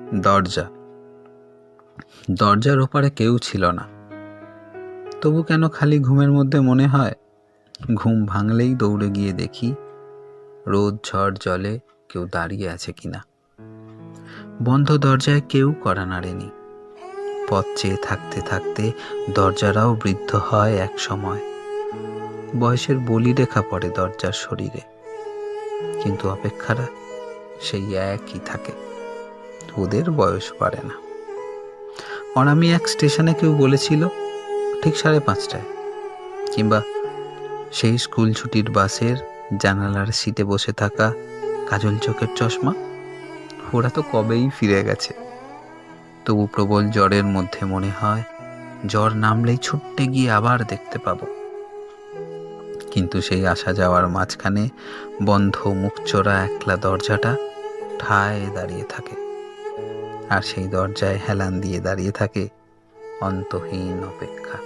দরজা। দরজার ওপারে কেউ ছিল না। তবু কেন খালি ঘুমের মধ্যে মনে হয়, ঘুম ভাঙলেই দৌড়ে গিয়ে দেখি রোদ ঝড় জলে কেউ দাঁড়িয়ে আছে কিনা। বন্ধ দরজায় কেউ কড়া নাড়েনি। পথ চেয়ে থাকতে থাকতে দরজারাও বৃদ্ধ হয় এক সময়। বয়সের বলি রেখা পড়ে দরজার শরীরে, কিন্তু অপেক্ষারা সেই একই থাকে। ওদের বয়স বাড়ে না। অনামি এক স্টেশনে কেউ বলেছিল ঠিক 5:30টায়, কিংবা সেই স্কুল ছুটির বাসের জানালার সিটে বসে থাকা কাজল চোখের চশমা, ওরা তো কবেই ফিরে গেছে। তবু প্রবল জ্বরের মধ্যে মনে হয় জ্বর নামলেই ছুটতে গিয়ে আবার দেখতে পাবো। কিন্তু সেই আসা যাওয়ার মাঝখানে বন্ধ মুখচোরা একলা দরজাটা ঠায় দাঁড়িয়ে থাকে, আর সেই দরজায় হেলান দিয়ে দাঁড়িয়ে থাকে অন্তহীন অপেক্ষা।